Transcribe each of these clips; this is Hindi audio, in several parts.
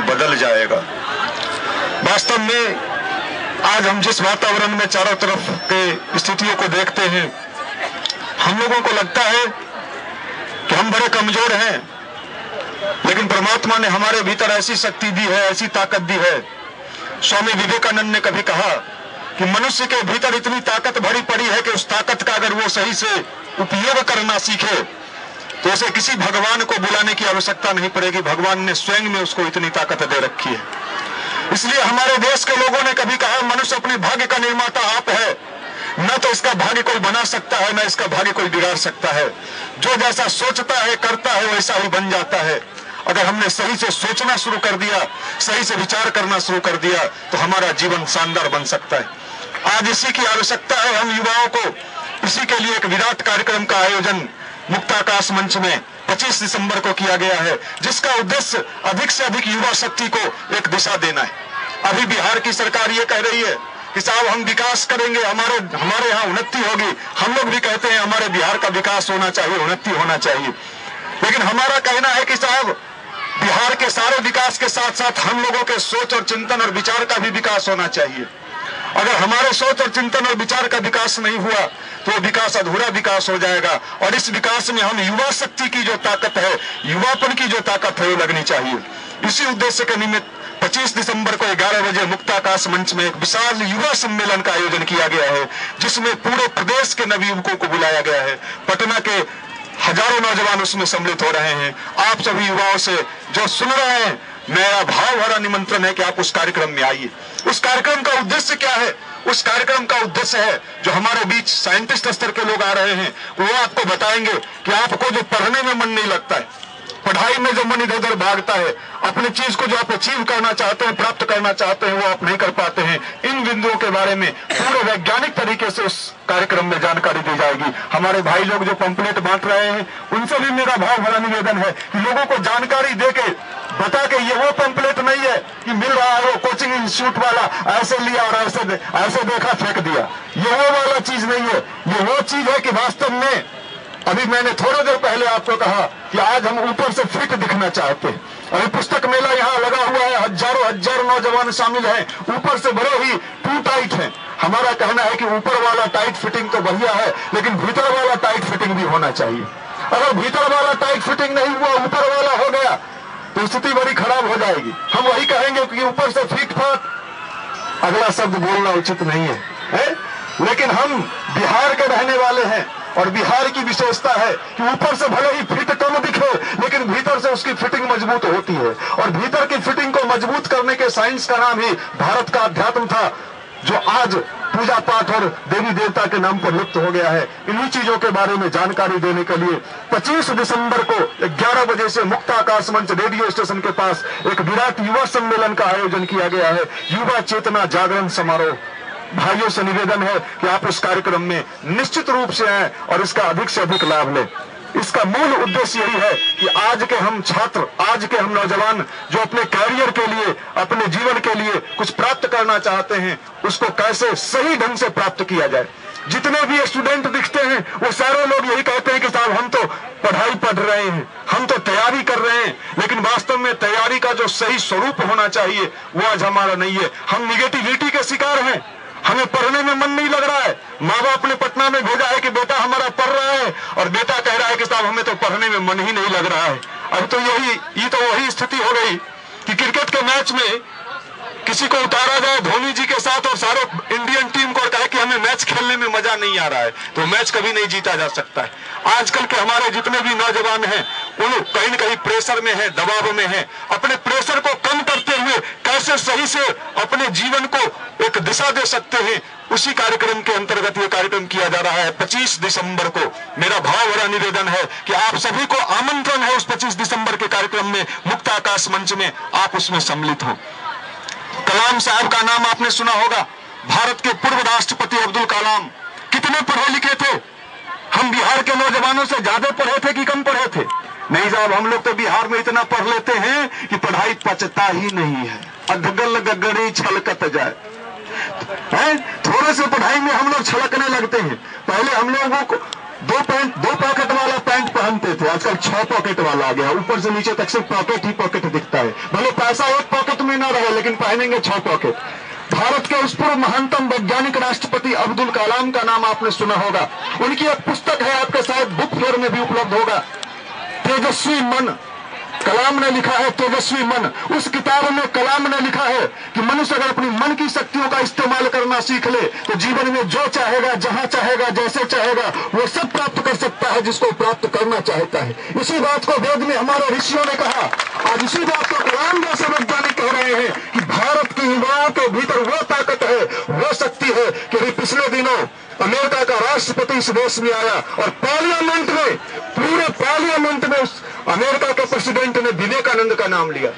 बदल जाएगा। वास्तव में आज हम जिस वातावरण में चारों तरफ के स्थितियों को देखते हैं, हम लोगों को लगता है कि हम बड़े कमजोर हैं, लेकिन परमात्मा ने हमारे भीतर ऐसी शक्ति दी है, ऐसी ताकत दी है। स्वामी विवेकानंद ने कभी कहा कि मनुष्य के भीतर इतनी ताकत भरी पड़ी है कि उस ताकत का अगर वो सही से उपयोग करना सीखे तो उसे किसी भगवान को बुलाने की आवश्यकता नहीं पड़ेगी। भगवान ने स्वयं में उसको इतनी ताकत दे रखी है। इसलिए हमारे देश के लोगों ने कभी कहा, मनुष्य अपने भाग्य का निर्माता आप है, न तो इसका भाग्य कोई बना सकता है, न इसका भाग्य कोई बिगाड़ सकता है। जो जैसा सोचता है करता है वैसा ही बन जाता है। अगर हमने सही से सोचना शुरू कर दिया, सही से विचार करना शुरू कर दिया, तो हमारा जीवन शानदार बन सकता है। आज इसी की आवश्यकता है। हम युवाओं को इसी के लिए एक विराट कार्यक्रम का आयोजन मुक्ताकाश मंच में 25 दिसंबर को किया गया है, जिसका उद्देश्य अधिक से अधिक युवा शक्ति को एक दिशा देना है। अभी बिहार की सरकार ये कह रही है कि साहब हम विकास करेंगे, हमारे यहाँ उन्नति होगी। हम लोग भी कहते हैं हमारे बिहार का विकास होना चाहिए, उन्नति होना चाहिए, लेकिन हमारा कहना है कि साहब बिहार के सारे विकास के साथ साथ हम लोगों के सोच और चिंतन और विचार का भी विकास होना चाहिए। अगर हमारे सोच और चिंतन और विचार का विकास नहीं हुआ तो विकास अधूरा विकास हो जाएगा। और इस विकास में हम युवा शक्ति की जो ताकत है, युवापन की जो ताकत है, वो लगनी चाहिए। इसी उद्देश्य के निमित्त 25 दिसंबर को 11 बजे मुक्ताकाश मंच में एक विशाल युवा सम्मेलन का आयोजन किया गया है, जिसमें पूरे प्रदेश के नवयुवकों को बुलाया गया है। पटना के हजारों नौजवान उसमें सम्मिलित हो रहे हैं। आप सभी युवाओं से जो सुन रहे हैं, मेरा भाव भरा निमंत्रण है कि आप उस कार्यक्रम में आइए। उस कार्यक्रम का उद्देश्य क्या है? उस कार्यक्रम का उद्देश्य है, जो हमारे बीच साइंटिस्ट स्तर के लोग आ रहे हैं, वो आपको बताएंगे कि आपको जो पढ़ने में मन नहीं लगता है, पढ़ाई में जो मन इधर उधर भागता है, अपनी चीज को जो आप अचीव करना चाहते हैं, प्राप्त करना चाहते हैं, वो आप नहीं कर पाते हैं, इन बिंदुओं के बारे में पूरे वैज्ञानिक तरीके से उस कार्यक्रम में जानकारी दी जाएगी। हमारे भाई लोग जो पंपलेट बांट रहे हैं, उनसे भी मेरा भाव भरा निवेदन है कि लोगों को जानकारी देके बता के, ये वो पंपलेट नहीं है कि मिल रहा है वो कोचिंग इंस्टीट्यूट वाला ऐसे लिया और ऐसे देखा फेंक दिया, ये वो वाला चीज नहीं है। ये वो चीज है कि वास्तव में, अभी मैंने थोड़ी देर पहले आपको कहा कि आज हम ऊपर से फिट दिखना चाहते हैं। अभी पुस्तक मेला यहाँ लगा हुआ है, हजारों नौजवान शामिल हैं, ऊपर से बड़े ही टू टाइट हैं। हमारा कहना है कि ऊपर वाला टाइट फिटिंग तो बढ़िया है, लेकिन भीतर वाला टाइट फिटिंग भी होना चाहिए। अगर भीतर वाला टाइट फिटिंग नहीं हुआ, ऊपर वाला हो गया, तो स्थिति बड़ी खराब हो जाएगी। हम वही कहेंगे कि ऊपर से फिट फाट, अगला शब्द बोलना उचित नहीं है, लेकिन हम बिहार के रहने वाले हैं और बिहार की विशेषता है कि ऊपर से भले ही फिट कम दिखे, लेकिन भीतर से उसकी फिटिंग मजबूत होती है। और भीतर की फिटिंग को मजबूत करने के साइंस का नाम ही भारत का अध्यात्म था, जो आज पूजा पाठ और देवी देवता के नाम पर लुप्त हो गया है। इन्हीं चीजों के बारे में जानकारी देने के लिए 25 दिसंबर को 11 बजे से मुक्ताकाश मंच रेडियो स्टेशन के पास एक विराट युवा सम्मेलन का आयोजन किया गया है, युवा चेतना जागरण समारोह। भाइयों से निवेदन है कि आप उस कार्यक्रम में निश्चित रूप से आएं और इसका अधिक से अधिक लाभ लें। इसका मूल उद्देश्य यही है कि आज के हम छात्र, आज के हम नौजवान जो अपने कैरियर के लिए, अपने जीवन के लिए कुछ प्राप्त करना चाहते हैं, उसको कैसे सही ढंग से प्राप्त किया जाए। जितने भी स्टूडेंट दिखते हैं वो सारे लोग यही कहते हैं कि साहब हम तो पढ़ाई पढ़ रहे हैं, हम तो तैयारी कर रहे हैं, लेकिन वास्तव में तैयारी का जो सही स्वरूप होना चाहिए वो आज हमारा नहीं है। हम निगेटिविटी के शिकार हैं, हमें पढ़ने में मन नहीं लग रहा है। माँ बाप ने पटना में भेजा है कि बेटा हमारा पढ़ रहा है, और बेटा कह रहा है कि साहब हमें तो पढ़ने में मन ही नहीं लग रहा है। अब तो ये तो वही स्थिति हो गई कि क्रिकेट के मैच में किसी को उतारा जाए धोनी जी के साथ और सारे इंडियन टीम को, कहे कि हमें मैच खेलने में मजा नहीं आ रहा है, तो मैच कभी नहीं जीता जा सकता है। आजकल के हमारे जितने भी नौजवान हैं, वो लोग कहीं न कहीं प्रेशर में है, दबाव में है। अपने प्रेशर को कम करते हुए कैसे सही से अपने जीवन को एक दिशा दे सकते हैं, उसी कार्यक्रम के अंतर्गत ये कार्यक्रम किया जा रहा है 25 दिसंबर को। मेरा भाव भरा निवेदन है कि आप सभी को आमंत्रण है उस 25 दिसंबर के कार्यक्रम में, मुक्ताकाश मंच में, आप उसमें सम्मिलित हो। कलाम साहब का नाम आपने सुना होगा, भारत के पूर्व राष्ट्रपति अब्दुल कलाम कितने पढ़े लिखे थे। हम बिहार के नौजवानों से ज्यादा पढ़े थे कि कम पढ़े थे? नहीं साहब, हम लोग तो बिहार में इतना पढ़ लेते हैं कि पढ़ाई पचता ही नहीं है, अधगल गगड़ी छलकत जाए। थोड़े से पढ़ाई में हम लोग छलकने लगते हैं। पहले हम लोगों को दो पैकेट वाला पैंट पैंट पहनते थे, आजकल 6 पॉकेट वाला आ गया, ऊपर से नीचे तक सिर्फ पॉकेट ही पॉकेट दिखता है। भले पैसा एक पॉकेट में ना रहे लेकिन पहनेंगे 6 पॉकेट। भारत के उस पूर्व महानतम वैज्ञानिक राष्ट्रपति अब्दुल कलाम का नाम आपने सुना होगा। उनकी एक पुस्तक है, आपके शायद बुक फेयर में भी उपलब्ध होगा, तेजस्वी मन। कलाम ने लिखा है तेजस्वी मन। उस किताब में कलाम ने लिखा है कि मनुष्य अगर अपनी मन की शक्तियों का इस्तेमाल करना सीख ले तो जीवन में जो चाहेगा, जहां चाहेगा, जैसे चाहेगा, वो सब प्राप्त कर सकता है जिसको प्राप्त करना चाहता है। इसी बात को वेद में हमारे ऋषियों ने कहा। आज इसी बात को कलाम जैसे वैज्ञानिक कह रहे हैं कि भारत के युवाओं के भीतर वो ताकत है, वो शक्ति है कि अभी पिछले दिनों अमेरिका का राष्ट्रपति इस देश में आया और पार्लियामेंट में, पूरे पार्लियामेंट में उस अमेरिका के प्रेसिडेंट ने विवेकानंद का नाम लिया।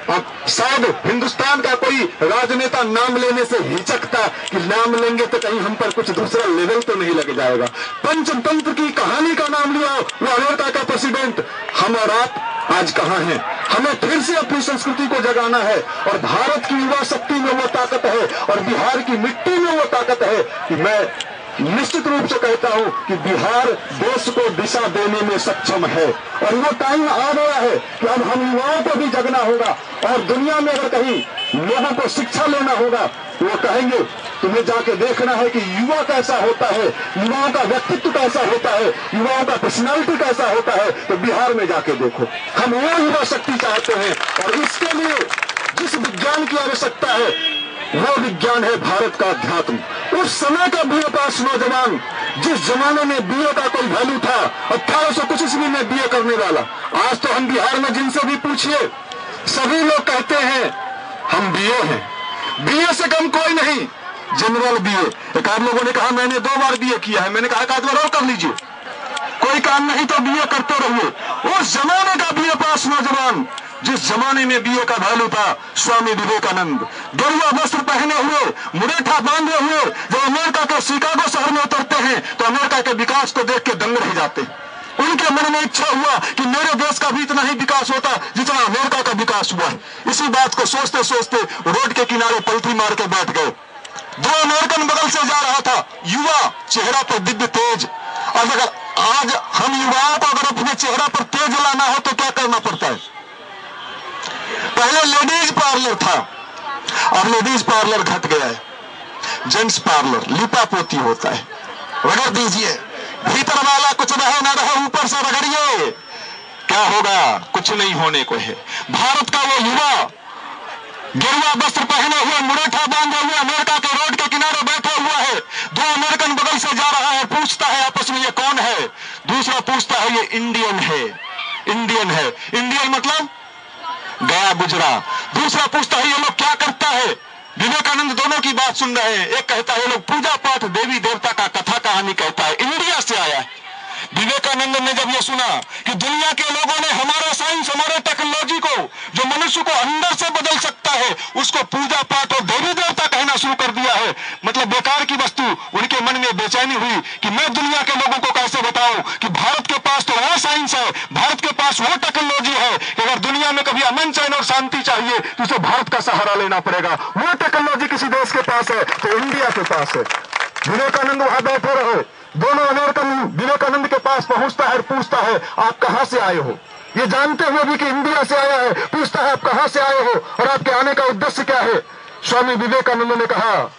अब शायद हिंदुस्तान का कोई राजनेता नाम लेने से हिचकता कि नाम लेंगे तो कहीं हम पर कुछ दूसरा लेवल तो नहीं लग जाएगा। पंचतंत्र की कहानी का नाम लिया वो अमेरिका का प्रेसिडेंट। हम और आप आज कहां हैं? हमें फिर से अपनी संस्कृति को जगाना है और भारत की युवा शक्ति में वो ताकत है और बिहार की मिट्टी में वो ताकत है कि मैं निश्चित रूप से कहता हूं कि बिहार देश को दिशा देने में सक्षम है। और वो टाइम आ गया है कि अब हम युवाओं को भी जगना होगा और दुनिया में अगर कहीं लोगों को शिक्षा लेना होगा तो वो कहेंगे तुम्हें जाके देखना है कि युवा कैसा होता है, युवाओं का व्यक्तित्व कैसा होता है, युवाओं का पर्सनालिटी कैसा होता है, तो बिहार में जाके देखो। हम वो युवा शक्ति चाहते हैं और इसके लिए जिस विज्ञान की आवश्यकता है वो विज्ञान है भारत का अध्यात्म। उस समय का बीए पास नौजवान, जिस जमाने में बीए का कोई वैल्यू था, 1800 कुछ ईस्वी में बीए करने वाला, आज तो हम बिहार में जिनसे भी पूछिए सभी लोग कहते हैं हम बीए हैं। बीए से कम कोई नहीं, जनरल बीए। एक आध लोगों ने कहा मैंने 2 बार बीए किया है, मैंने कहा एक आध बार और कर लीजिए, कोई काम नहीं तो बीए करते रहिए। उस जमाने का बीए पास नौजवान, जिस जमाने में बीए का वैल्यू था, स्वामी विवेकानंद गेरुआ वस्त्र पहने हुए, मुरेठा बांधे हुए, जब अमेरिका के शिकागो शहर में उतरते हैं तो अमेरिका के विकास को देख के दंग रह जाते हैं। उनके मन में इच्छा हुआ कि मेरे देश का भी इतना ही विकास होता जितना अमेरिका का विकास हुआ है। इसी बात को सोचते सोचते रोड के किनारे पलथी मार के बैठ गए। 2 अमेरिकन बगल से जा रहा था, युवा, चेहरा पर दिव्य तेज। और अगर आज हम युवाओं को अगर अपने चेहरा पर तेज लाना हो तो क्या करना पड़ता है? पहले लेडीज पार्लर था, अब लेडीज पार्लर घट गया है, जेंट्स पार्लर, लिपा पोती होता है। रगड़ दीजिए, भीतर वाला कुछ रहे ना रहे ऊपर से रगड़िए, क्या होगा? कुछ नहीं होने को है। भारत का वो युवा गेरुआ वस्त्र पहने हुए, मुरेठा बांधे हुए अमेरिका के रोड के किनारे बैठा हुआ है। 2 अमेरिकन बगल से जा रहा है, पूछता है आपस में ये कौन है? दूसरा पूछता है ये इंडियन है। इंडियन है, इंडियन मतलब गया गुजरा। दूसरा पूछता है ये लोग क्या करता है? विवेकानंद दोनों की बात सुन रहे हैं। एक कहता है ये लोग पूजा पाठ, देवी देवता का कथा कहानी कहता है, इंडिया से आया है। विवेकानंद ने जब ये सुना कि दुनिया के लोगों ने हमारा साइंस, हमारे टेक्नोलॉजी को, जो मनुष्य को अंदर से बदल सकता है, उसको पूजा पाठ और देवी देवता कहना शुरू कर दिया है, मतलब बेकार की वस्तु, उनके मन में बेचैनी हुई कि मैं दुनिया के लोगों को कैसे बताऊं कि भारत के पास तो वो साइंस है, भारत के पास वो टेक्नोलॉजी है कि अगर दुनिया में कभी अमन, चैन और शांति चाहिए तो उसे भारत का सहारा लेना पड़ेगा। वो टेक्नोलॉजी किसी देश के पास है तो इंडिया के पास है। विवेकानंद वहां बैठे रहे। दोनों अमेरिकन विवेकानंद के पास पहुंचता है और पूछता है आप कहां से आए हो? ये जानते हुए भी कि इंडिया से आया है, पूछता है आप कहां से आए हो और आपके आने का उद्देश्य क्या है? स्वामी विवेकानंद ने कहा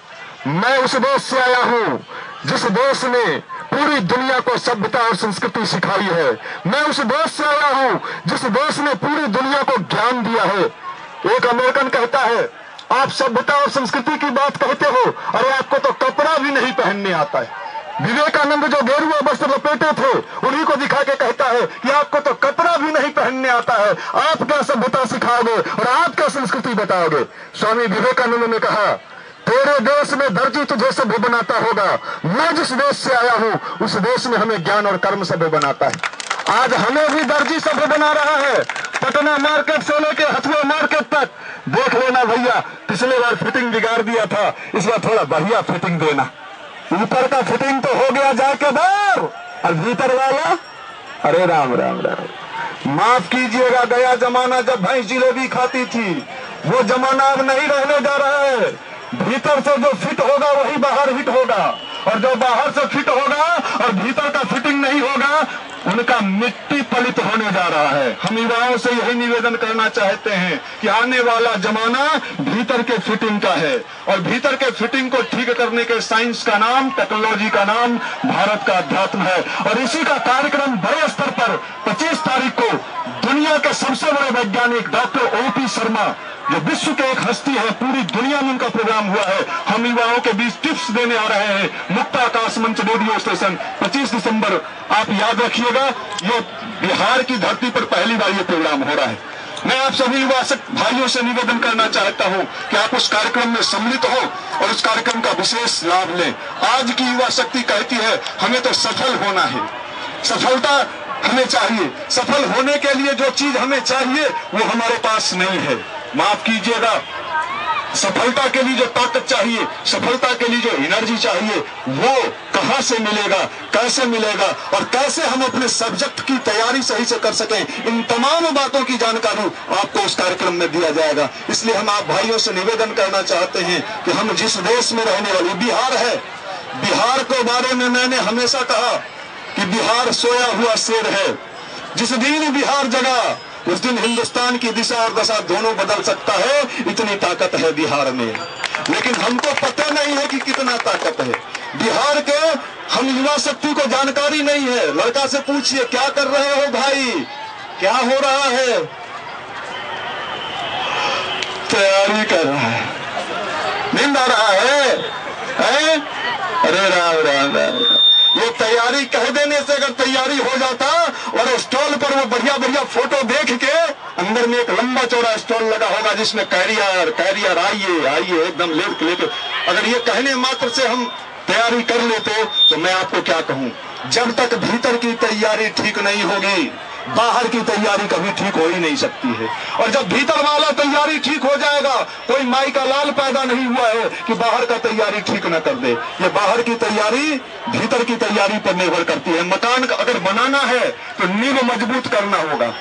मैं उस देश से आया हूं जिस देश ने पूरी दुनिया को सभ्यता और संस्कृति सिखाई है। मैं उस देश से आया हूं जिस देश ने पूरी दुनिया को ज्ञान दिया है। एक अमेरिकन कहता है आप सभ्यता और संस्कृति की बात कहते हो, अरे आपको तो कपड़ा भी नहीं पहनने आता है। विवेकानंद जो गेरुआ वस्त्र लपेटे थे उन्हीं को दिखा के कहता है कि आपको तो कपड़ा भी नहीं पहनने आता है, आप क्या सभ्यता सिखाओगे और आप क्या संस्कृति बताओगे? स्वामी विवेकानंद ने कहा तेरे देश में दर्जी तुझे सभ्य बनाता होगा, मैं जिस देश से आया हूं उस देश में हमें ज्ञान और कर्म सभ्य बनाता है। आज हमें भी दर्जी सभ्य बना रहा है, पटना मार्केट से लेके हथुआ मार्केट तक। देख लेना भैया, पिछले बार फिटिंग बिगाड़ दिया था, इस बार थोड़ा बढ़िया फिटिंग देना। ऊपर का फिटिंग तो हो गया जाके बाहर, और भीतर वाला अरे राम राम राम। माफ कीजिएगा, गया जमाना जब भैंस जिलेबी खाती थी वो जमाना अब नहीं रहने जा रहा है। भीतर से जो फिट होगा वही बाहर हिट होगा, और जो बाहर से फिट होगा और भीतर का फिटिंग नहीं होगा, उनका मिट्टी पलित होने जा रहा है। हम युवाओं से यही निवेदन करना चाहते हैं कि आने वाला जमाना भीतर के फिटिंग का है, और भीतर के फिटिंग को ठीक करने के साइंस का नाम, टेक्नोलॉजी का नाम भारत का अध्यात्म है। और इसी का कार्यक्रम बड़े स्तर पर 25 तारीख को दुनिया के सबसे बड़े वैज्ञानिक डॉक्टर OP शर्मा, जो विश्व के एक हस्ती है, पूरी दुनिया में उनका प्रोग्राम हुआ है, हम युवाओं के बीच टिप्स देने आ रहे हैं। मुक्त आकाश मंच रेडियो स्टेशन 25 दिसंबर, आप याद रखिएगा, ये बिहार की धरती पर पहली बार ये प्रोग्राम हो रहा है। मैं आप सभी युवा भाइयों से निवेदन करना चाहता हूं कि आप उस कार्यक्रम में सम्मिलित हो और उस कार्यक्रम का विशेष लाभ लें। आज की युवा शक्ति कहती है हमें तो सफल होना है, सफलता हमें चाहिए। सफल होने के लिए जो चीज हमें चाहिए वो हमारे पास नहीं है। माफ कीजिएगा, सफलता के लिए जो ताकत चाहिए, सफलता के लिए जो एनर्जी चाहिए, वो कहां से मिलेगा, कैसे मिलेगा, और कैसे हम अपने सब्जेक्ट की तैयारी सही से कर सकें, इन तमाम बातों की जानकारी आपको उस कार्यक्रम में दिया जाएगा। इसलिए हम आप भाइयों से निवेदन करना चाहते हैं कि हम जिस देश में रहने वाले बिहार है, बिहार के बारे में मैंने हमेशा कहा कि बिहार सोया हुआ शेर है। जिस दिन बिहार जगा उस दिन हिंदुस्तान की दिशा और दशा दोनों बदल सकता है, इतनी ताकत है बिहार में। लेकिन हमको पता नहीं है कि कितना ताकत है बिहार के। हम युवा शक्ति को जानकारी नहीं है। लड़का से पूछिए क्या कर रहे हो भाई, क्या हो रहा है? तैयारी कर रहा है, नींद आ रहा है? अरे राम राम राम। ये तैयारी कह देने से अगर तैयारी हो जाता और स्टॉल पर वो बढ़िया बढ़िया फोटो देख के, अंदर में एक लंबा चौड़ा स्टॉल लगा होगा जिसमें कैरियर कैरियर आइए आइए एकदम लेके, अगर ये कहने मात्र से हम तैयारी कर लेते तो मैं आपको क्या कहूं, जब तक भीतर की तैयारी ठीक नहीं होगी, बाहर की तैयारी कभी ठीक हो ही नहीं सकती है। और जब भीतर वाला तैयारी ठीक हो जाएगा, कोई माई का लाल पैदा नहीं हुआ है कि बाहर का तैयारी ठीक न कर दे। ये बाहर की तैयारी भीतर की तैयारी पर निर्भर करती है। मकान अगर बनाना है तो नींव मजबूत करना होगा,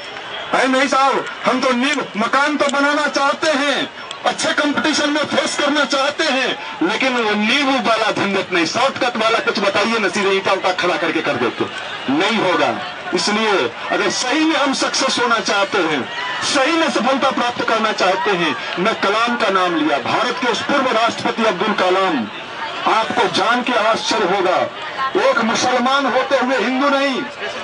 है नहीं साहब? हम तो नींव मकान तो बनाना चाहते हैं, अच्छे कंपटीशन में फेस करना चाहते हैं, लेकिन वो नींव वाला झंझट नहीं, शॉर्टकट वाला कुछ बताइए न, सीधे ईंटा उठा खड़ा करके कर देते, नहीं होगा। इसलिए अगर सही में हम सक्सेस होना चाहते हैं, सही में सफलता प्राप्त करना चाहते हैं, मैं कलाम का नाम लिया, भारत के उस पूर्व राष्ट्रपति अब्दुल कलाम। आपको जान के आश्चर्य होगा, एक मुसलमान होते हुए, हिंदू नहीं,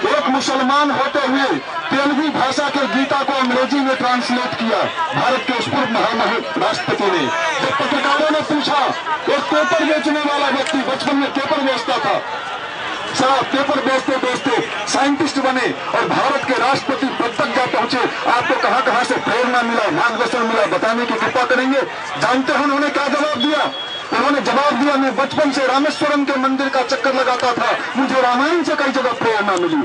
एक मुसलमान होते हुए तेलुगु भाषा के गीता को अंग्रेजी में ट्रांसलेट किया भारत के उस पूर्व महामहिम राष्ट्रपति ने। जब पत्रकारों ने पूछा, एक पेपर बेचने वाला व्यक्ति बचपन में पेपर बेचता था, साहब पेपर बेचते बेचते साइंटिस्ट बने और भारत के राष्ट्रपति पद तक जा पहुंचे। आपको कहां कहां से प्रेरणा मिला, मार्गदर्शन मिला, बताने की कृपा करेंगे? जानते हैं उन्होंने क्या जवाब दिया? उन्होंने जवाब दिया, मैं बचपन से रामेश्वरम के मंदिर का चक्कर लगाता था, मुझे रामायण से कई जगह प्रेरणा मिली।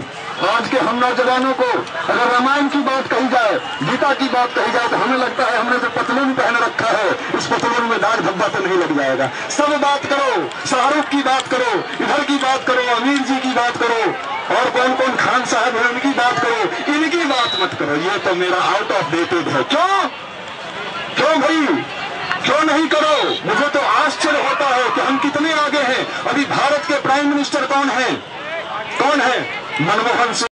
आज के हम नौजवानों को अगर रामायण की बात कही जाए, गीता की बात कही जाए, तो हमें लगता है हमने जो पतलून पहन रखा है, इस पतलून में दाग धब्बा तो नहीं लग जाएगा। सब बात करो, शाहरुख की बात करो, इधर की बात करो, अमीर जी की बात करो, और कौन कौन खान साहब है उनकी बात करो, इनकी बात मत करो। ये तो मेरा आउट ऑफ डेटेड है। क्यों भाई, क्यों नहीं करो? मुझे तो आश्चर्य होता है कि हम कितने आगे हैं। अभी भारत के प्राइम मिनिस्टर कौन है? मनमोहन सिंह।